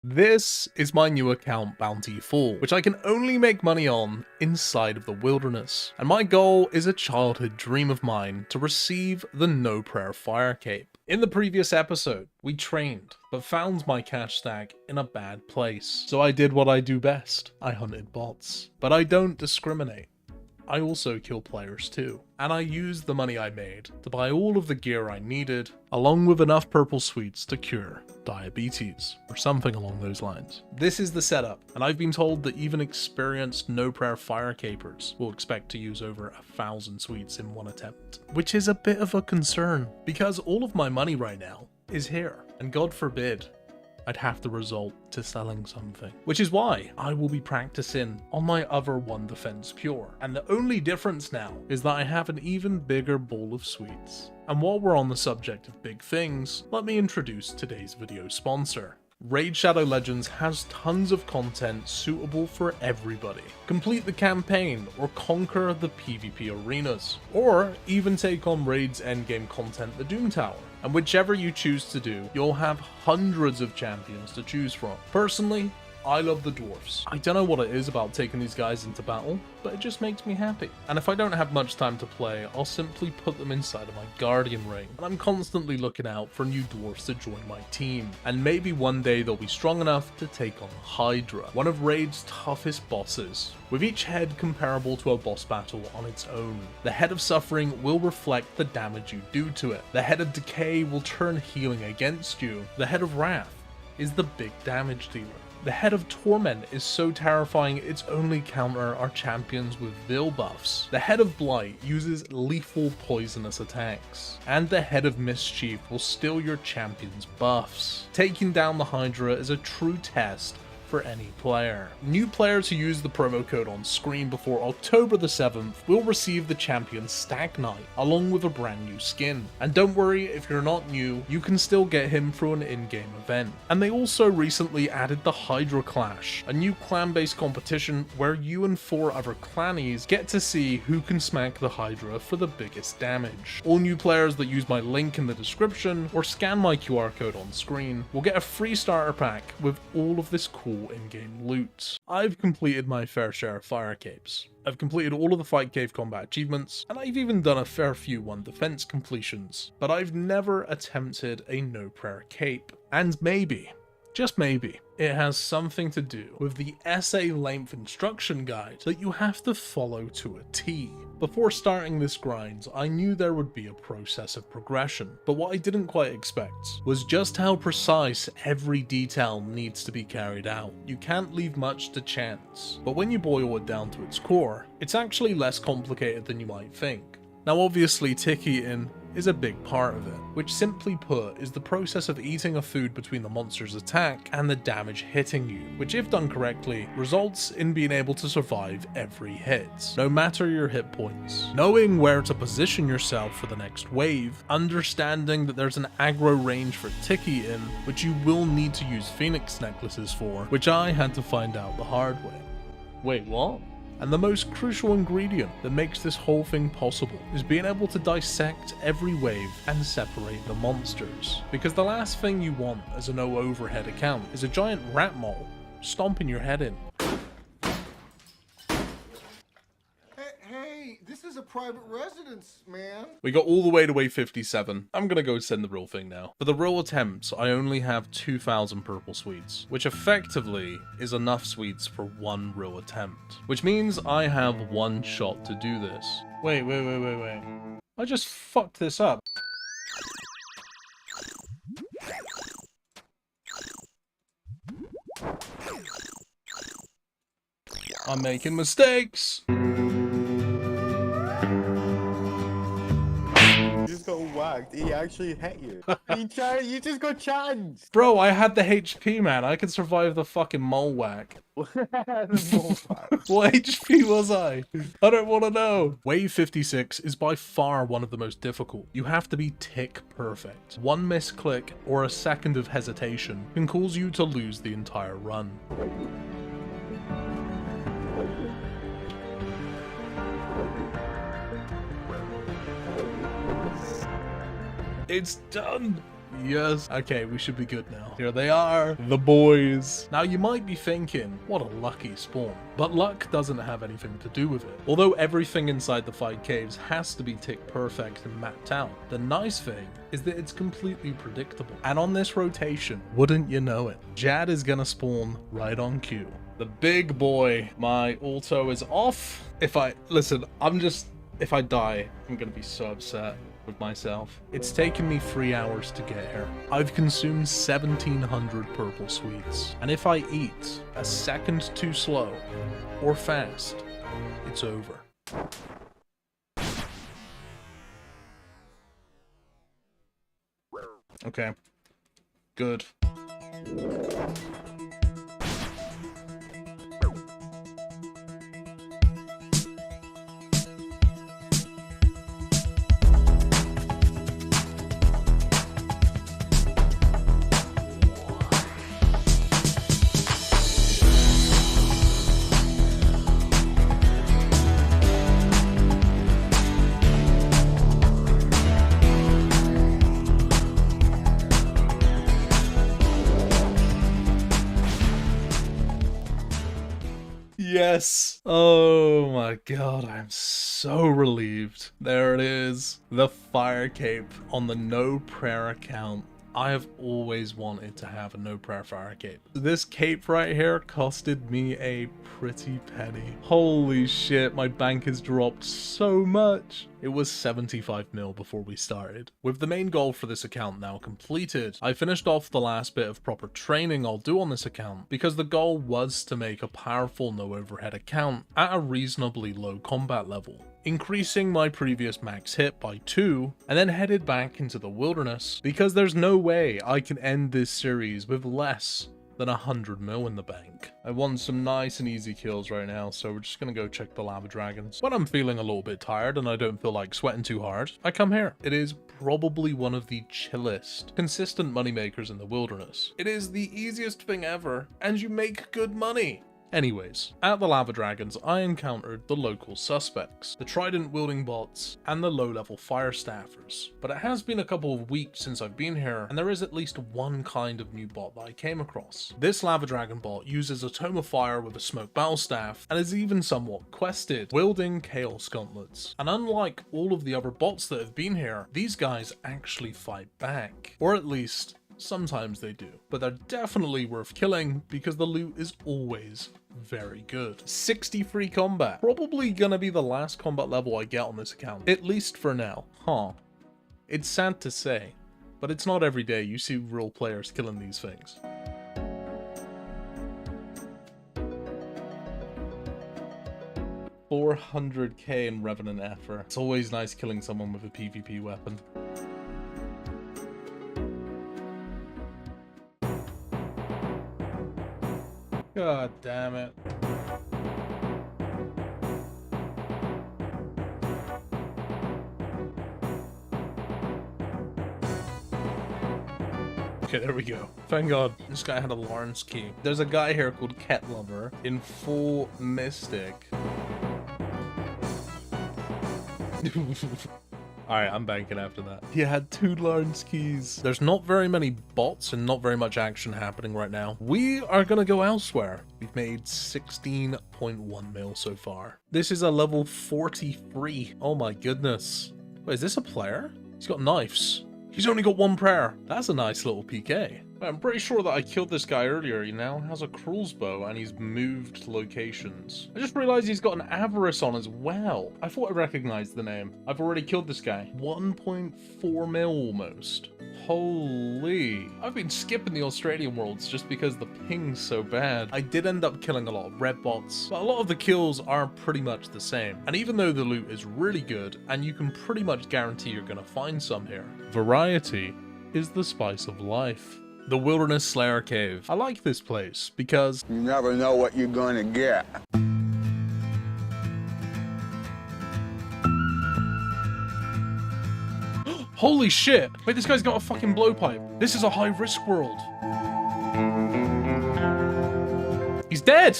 This is my new account Bounty 4, which I can only make money on inside of the wilderness. And my goal is a childhood dream of mine to receive the No Prayer Fire Cape. In the previous episode, we trained, but found my cash stack in a bad place. So I did what I do best. I hunted bots. But I don't discriminate. I also kill players too, and I used the money I made to buy all of the gear I needed, along with enough purple sweets to cure diabetes, or something along those lines. This is the setup, and I've been told that even experienced No Prayer Fire Capers will expect to use over 1,000 sweets in one attempt, which is a bit of a concern, because all of my money right now is here, and God forbid I'd have to resort to selling something. Which is why I will be practicing on my other one defense pure. And the only difference now is that I have an even bigger bowl of sweets. And while we're on the subject of big things, let me introduce today's video sponsor. Raid Shadow Legends has tons of content suitable for everybody. Complete the campaign or conquer the PvP arenas, or even take on Raid's endgame content, the Doom Tower. And whichever you choose to do, you'll have hundreds of champions to choose from. Personally, I love the dwarfs. I don't know what it is about taking these guys into battle, but it just makes me happy. And if I don't have much time to play, I'll simply put them inside of my guardian ring. And I'm constantly looking out for new dwarfs to join my team. And maybe one day they'll be strong enough to take on Hydra, one of Raid's toughest bosses, with each head comparable to a boss battle on its own. The Head of Suffering will reflect the damage you do to it. The Head of Decay will turn healing against you. The Head of Wrath is the big damage dealer. The Head of Torment is so terrifying its only counter are champions with Vil buffs. The Head of Blight uses lethal poisonous attacks. And the Head of Mischief will steal your champion's buffs. Taking down the Hydra is a true test for any player. New players who use the promo code on screen before October the 7th will receive the champion Stag Knight along with a brand new skin. And don't worry, if you're not new, you can still get him through an in-game event. And they also recently added the Hydra Clash, a new clan-based competition where you and 4 other clannies get to see who can smack the Hydra for the biggest damage. All new players that use my link in the description or scan my QR code on screen will get a free starter pack with all of this cool in-game loot. I've completed my fair share of fire capes. I've completed all of the Fight Cave combat achievements, and I've even done a fair few one defense completions, but I've never attempted a No Prayer Cape. And maybe, just maybe, it has something to do with the essay length instruction guide that you have to follow to a T. Before starting this grind, I knew there would be a process of progression, but what I didn't quite expect was just how precise every detail needs to be carried out. You can't leave much to chance, but when you boil it down to its core, it's actually less complicated than you might think. Now obviously tick eating is a big part of it, which simply put is the process of eating a food between the monster's attack and the damage hitting you, which if done correctly, results in being able to survive every hit, no matter your hit points. Knowing where to position yourself for the next wave, understanding that there's an aggro range for tick eating, which you will need to use phoenix necklaces for, which I had to find out the hard way. Wait, what? And the most crucial ingredient that makes this whole thing possible is being able to dissect every wave and separate the monsters. Because the last thing you want as a no overhead account is a giant rat mole stomping your head in. This is a private residence, man. We got all the way to wave 57. I'm gonna go send the real thing now. For the real attempts, I only have 2,000 purple sweets, which effectively is enough sweets for one real attempt. Which means I have one shot to do this. Wait. I just fucked this up. I'm making mistakes. You just got whacked. He actually hit you. You just got chanced. Bro, I had the HP, man. I could survive the fucking mole whack. What HP was I? I don't want to know. Wave 56 is by far one of the most difficult. You have to be tick perfect. One misclick or a second of hesitation can cause you to lose the entire run. It's done! Yes. Okay, we should be good now. Here they are, the boys. Now you might be thinking, what a lucky spawn. But luck doesn't have anything to do with it. Although everything inside the 5 caves has to be tick perfect and mapped out, the nice thing is that it's completely predictable. And on this rotation, wouldn't you know it, Jad is gonna spawn right on cue. The big boy. My auto is off. If I die, I'm gonna be so upset with myself. It's taken me 3 hours to get here. I've consumed 1,700 purple sweets. And if I eat a second too slow or fast, it's over. Okay. Good. Yes. Oh my god, I'm so relieved. There it is. The fire cape on the no prayer account. I have always wanted to have a no prayer fire cape. This cape right here costed me a pretty penny. Holy shit, my bank has dropped so much. It was 75 mil before we started. With the main goal for this account now completed, I finished off the last bit of proper training I'll do on this account, because the goal was to make a powerful no overhead account at a reasonably low combat level, increasing my previous max hit by 2, and then headed back into the wilderness, because there's no way I can end this series with less than 100 mil in the bank. I want some nice and easy kills right now, so we're just gonna go check the lava dragons. When I'm feeling a little bit tired and I don't feel like sweating too hard, I come here. It is probably one of the chillest, consistent moneymakers in the wilderness. It is the easiest thing ever, and you make good money. Anyways, at the lava dragons, I encountered the local suspects, the trident wielding bots, and the low-level fire staffers. But it has been a couple of weeks since I've been here, and there is at least one kind of new bot that I came across. This lava dragon bot uses a tome of fire with a smoke battle staff, and is even somewhat quested, wielding chaos gauntlets. And unlike all of the other bots that have been here, these guys actually fight back. Or at least, sometimes they do, but they're definitely worth killing because the loot is always very good. 63 combat. Probably gonna be the last combat level I get on this account, at least for now. Huh. It's sad to say, but it's not every day you see real players killing these things. $400k in Revenant effort. It's always nice killing someone with a PvP weapon. God damn it. Okay, there we go. Thank God. This guy had a Lawrence key. There's a guy here called Cat Lover in full Mystic. Alright, I'm banking after that. He had 2 Lawrence keys. There's not very many bots and not very much action happening right now. We are gonna go elsewhere. We've made 16.1 mil so far. This is a level 43. Oh my goodness. Wait, is this a player? He's got knives. He's only got 1 prayer. That's a nice little PK. I'm pretty sure that I killed this guy earlier. He now has a Cruel's bow and he's moved locations. I just realized he's got an Avarice on as well. I thought I recognized the name. I've already killed this guy. 1.4 mil almost. Holy. I've been skipping the Australian worlds just because the ping's so bad. I did end up killing a lot of red bots, but a lot of the kills are pretty much the same. And even though the loot is really good, and you can pretty much guarantee you're gonna find some here, variety is the spice of life. The Wilderness Slayer Cave. I like this place because You never know what you're gonna get. holy shit! Wait, this guy's got a fucking blowpipe. This is a high-risk world. He's dead!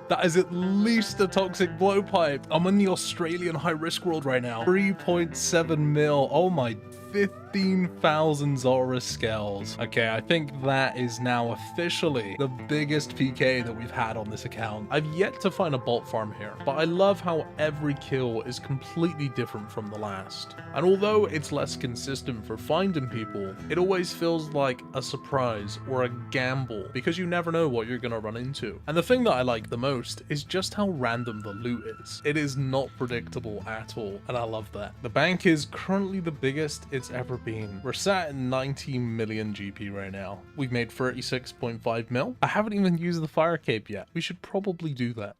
That is at least a toxic blowpipe. I'm in the Australian high-risk world right now. 3.7 mil. Oh my 15,000 Zora scales. Okay, I think that is now officially the biggest PK that we've had on this account. I've yet to find a bot farm here, but I love how every kill is completely different from the last. And although it's less consistent for finding people, it always feels like a surprise or a gamble because you never know what you're gonna run into. And the thing that I like the most is just how random the loot is. It is not predictable at all, and I love that. The bank is currently the biggest it's ever been. We're sat at 90 million GP right now. We've made 36.5 mil. I haven't even used the fire cape yet. We should probably do that.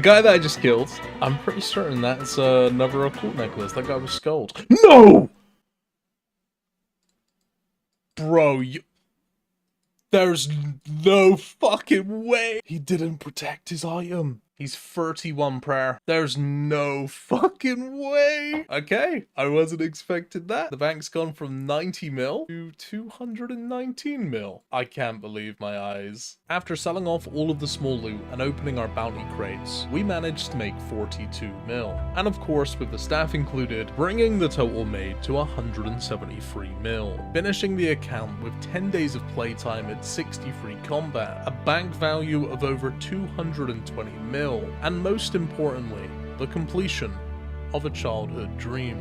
The guy that I just killed, I'm pretty certain that's another occult necklace. That guy was skulled. No! Bro, there's no fucking way he didn't protect his item. He's 31 prayer. There's no fucking way. Okay, I wasn't expecting that. The bank's gone from 90 mil to 219 mil. I can't believe my eyes. After selling off all of the small loot and opening our bounty crates, we managed to make 42 mil. And of course, with the staff included, bringing the total made to 173 mil. Finishing the account with 10 days of playtime at 60 free combat, a bank value of over 220 mil. And most importantly, the completion of a childhood dream.